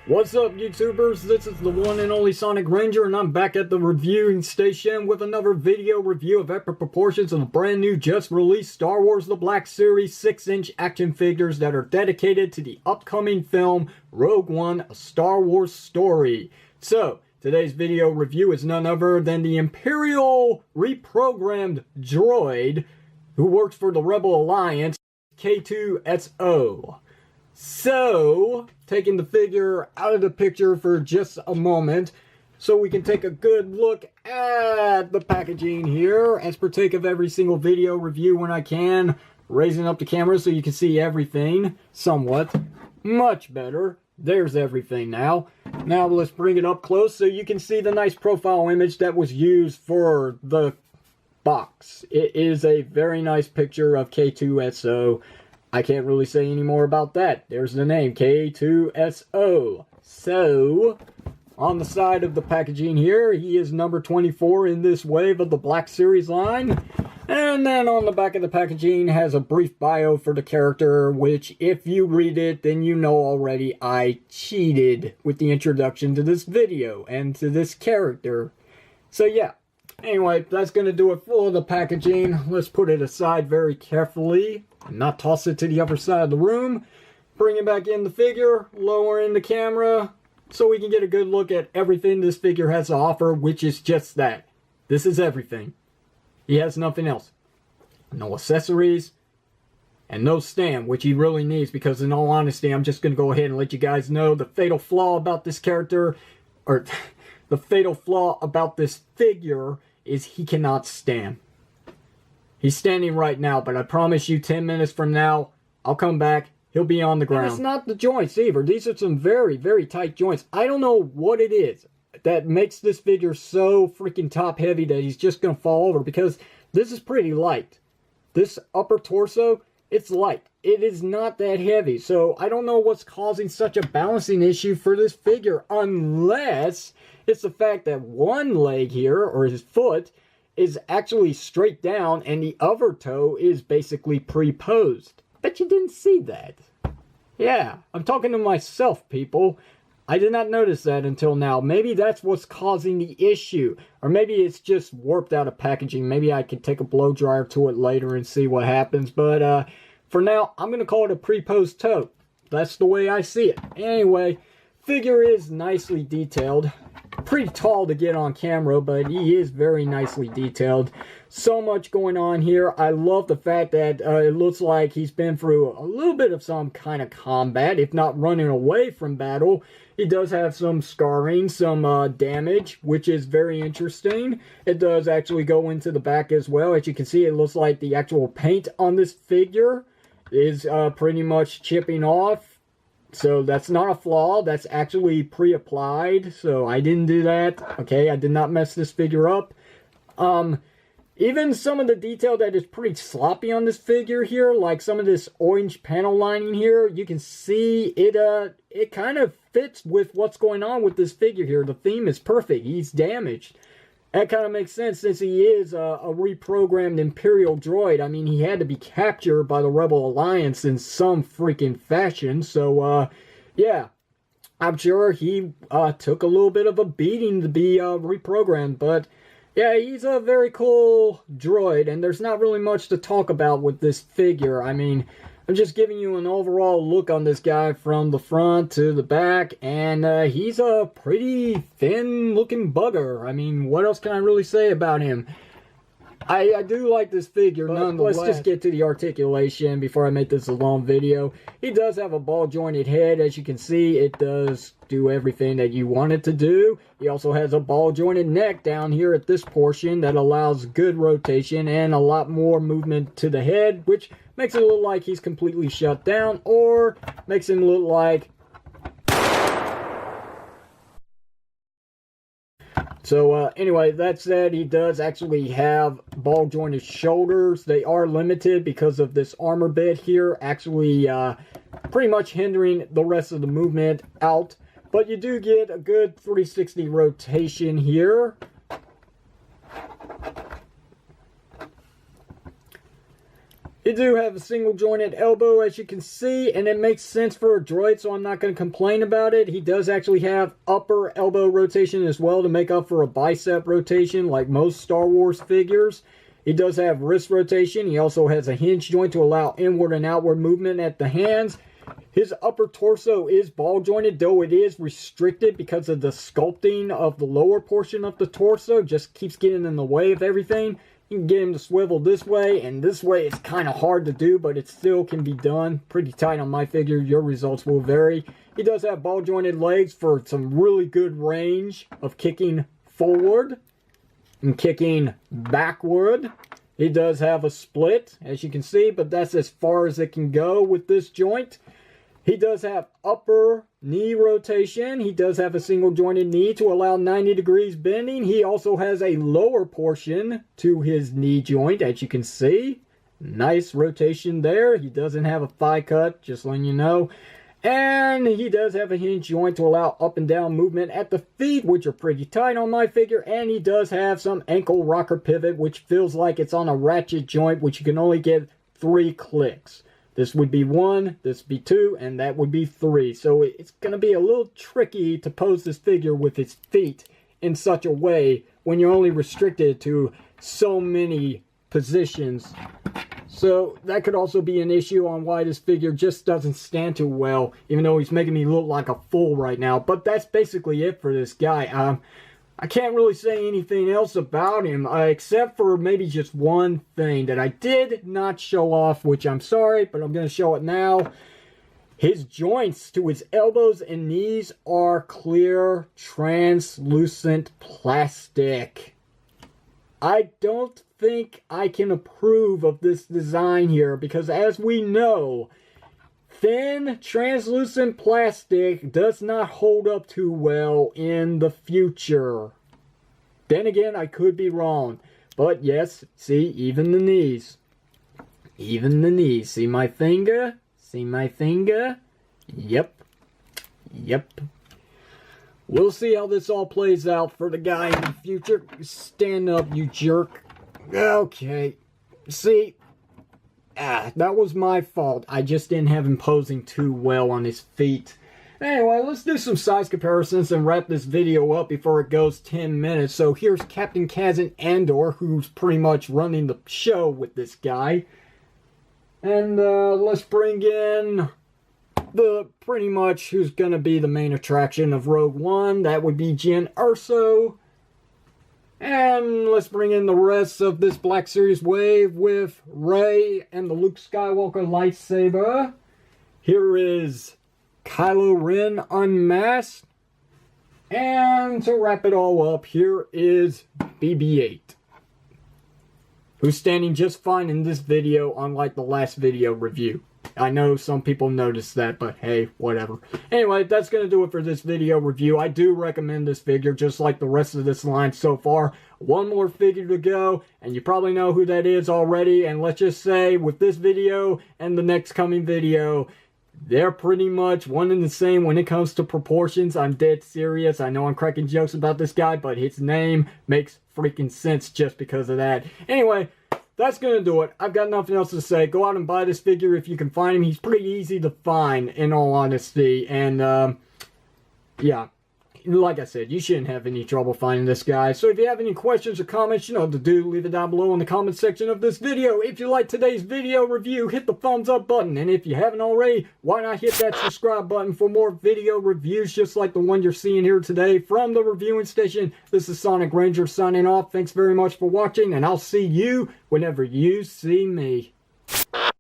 What's up, YouTubers? This is the one and only Sonic Ranger, and I'm back at the reviewing station with another video review of epic proportions of the brand new, just released Star Wars The Black Series 6-inch action figures that are dedicated to the upcoming film Rogue One, A Star Wars Story. So, today's video review is none other than the Imperial reprogrammed droid who works for the Rebel Alliance, K-2SO. So, taking the figure out of the picture for just a moment so we can take a good look at the packaging here, as partake of every single video review when I can, raising up the camera so you can see everything somewhat. Much better. There's everything now. Now let's bring it up close so you can see the nice profile image that was used for the box. It is a very nice picture of K-2SO. I can't really say any more about that. There's the name, K-2SO. So, on the side of the packaging here, he is number 24 in this wave of the Black Series line. And then on the back of the packaging has a brief bio for the character, which if you read it, then you know already I cheated with the introduction to this video and to this character. So yeah. Anyway, that's going to do it for the packaging. Let's put it aside very carefully and not toss it to the other side of the room. Bringing back in the figure, lowering the camera so we can get a good look at everything this figure has to offer, which is just that. This is everything. He has nothing else. No accessories and no stand, which he really needs, because in all honesty, I'm just going to go ahead and let you guys know the fatal flaw about this character, or the fatal flaw about this figure, is he cannot stand. He's standing right now, but I promise you 10 minutes from now, I'll come back, he'll be on the ground. And it's not the joints either. These are some very, very tight joints. I don't know what it is that makes this figure so freaking top heavy that he's just going to fall over, because this is pretty light. This upper torso, it's light. It is not that heavy, so I don't know what's causing such a balancing issue for this figure, unless it's the fact that one leg here, or his foot, is actually straight down and the other toe is basically pre-posed. Bet you didn't see that. Yeah, I'm talking to myself, people. I did not notice that until now. Maybe that's what's causing the issue. Or maybe it's just warped out of packaging. Maybe I could take a blow dryer to it later and see what happens. But for now, I'm going to call it a pre-posed toe. That's the way I see it. Anyway, figure is nicely detailed. Pretty tall to get on camera, but he is very nicely detailed. So much going on here. I love the fact that it looks like he's been through a little bit of some kind of combat, if not running away from battle. He does have some scarring, some damage, which is very interesting. It does actually go into the back as well. As you can see, it looks like the actual paint on this figure is pretty much chipping off. So that's not a flaw, that's actually pre-applied, so I didn't do that. Okay, I did not mess this figure up. Even some of the detail that is pretty sloppy on this figure here, like some of this orange panel lining here, you can see it kind of fits with what's going on with this figure here. The theme is perfect. He's damaged. That kind of makes sense since he is a reprogrammed Imperial droid. I mean, he had to be captured by the Rebel Alliance in some freaking fashion. So, yeah, I'm sure he took a little bit of a beating to be reprogrammed. But, yeah, he's a very cool droid, and there's not really much to talk about with this figure. I mean, I'm just giving you an overall look on this guy from the front to the back, and he's a pretty thin-looking bugger. I mean, what else can I really say about him? I do like this figure, nonetheless. Let's just get to the articulation before I make this a long video. He does have a ball-jointed head. As you can see, it does do everything that you want it to do. He also has a ball-jointed neck down here at this portion that allows good rotation and a lot more movement to the head, which makes it look like he's completely shut down, or makes him look like... So, anyway, that said, he does actually have ball-jointed shoulders. They are limited because of this armor bit here, actually pretty much hindering the rest of the movement out. But you do get a good 360 rotation here. He do have a single jointed elbow, as you can see, and it makes sense for a droid, so I'm not going to complain about it. He does actually have upper elbow rotation as well to make up for a bicep rotation like most Star Wars figures. He does have wrist rotation. He also has a hinge joint to allow inward and outward movement at the hands. His upper torso is ball jointed, though it is restricted because of the sculpting of the lower portion of the torso. Just keeps getting in the way of everything. You can get him to swivel this way, and this way it's kind of hard to do, but it still can be done. Pretty tight on my figure. Your results will vary. He does have ball jointed legs for some really good range of kicking forward and kicking backward. He does have a split, as you can see, but that's as far as it can go with this joint. He does have upper knee rotation. He does have a single jointed knee to allow 90 degrees bending. He also has a lower portion to his knee joint, as you can see. Nice rotation there. He doesn't have a thigh cut, just letting you know. And he does have a hinge joint to allow up and down movement at the feet, which are pretty tight on my figure. And he does have some ankle rocker pivot, which feels like it's on a ratchet joint, which you can only get 3 clicks. This would be 1, this would be 2, and that would be 3. So it's going to be a little tricky to pose this figure with its feet in such a way when you're only restricted to so many positions. So that could also be an issue on why this figure just doesn't stand too well, even though he's making me look like a fool right now. But that's basically it for this guy. I can't really say anything else about him, except for maybe just one thing that I did not show off, which I'm sorry, but I'm going to show it now. His joints to his elbows and knees are clear, translucent plastic. I don't think I can approve of this design here, because as we know, thin, translucent plastic does not hold up too well in the future. Then again, I could be wrong. But yes, see, even the knees. Even the knees. See my finger? See my finger? Yep. Yep. We'll see how this all plays out for the guy in the future. Stand up, you jerk. Okay. See? That was my fault. I just didn't have him posing too well on his feet. Anyway, let's do some size comparisons and wrap this video up before it goes 10 minutes. So here's Captain Kazan Andor, who's pretty much running the show with this guy. And let's bring in the pretty much who's going to be the main attraction of Rogue One. That would be K-2SO. And let's bring in the rest of this Black Series wave with Rey and the Luke Skywalker lightsaber. Here is Kylo Ren unmasked. And to wrap it all up, here is BB-8, who's standing just fine in this video, unlike the last video review. I know some people noticed that, but hey, whatever. Anyway, that's going to do it for this video review. I do recommend this figure, just like the rest of this line so far. One more figure to go, and you probably know who that is already. And let's just say, with this video and the next coming video, they're pretty much one and the same when it comes to proportions. I'm dead serious. I know I'm cracking jokes about this guy, but his name makes freaking sense just because of that. Anyway, that's going to do it. I've got nothing else to say. Go out and buy this figure if you can find him. He's pretty easy to find, in all honesty. And, yeah, like I said, you shouldn't have any trouble finding this guy. So if you have any questions or comments, you know what to do. Leave it down below in the comment section of this video. If you like today's video review, hit the thumbs up button. And if you haven't already, why not hit that subscribe button for more video reviews just like the one you're seeing here today from the reviewing station. This is Sonic Ranger signing off. Thanks very much for watching, and I'll see you whenever you see me.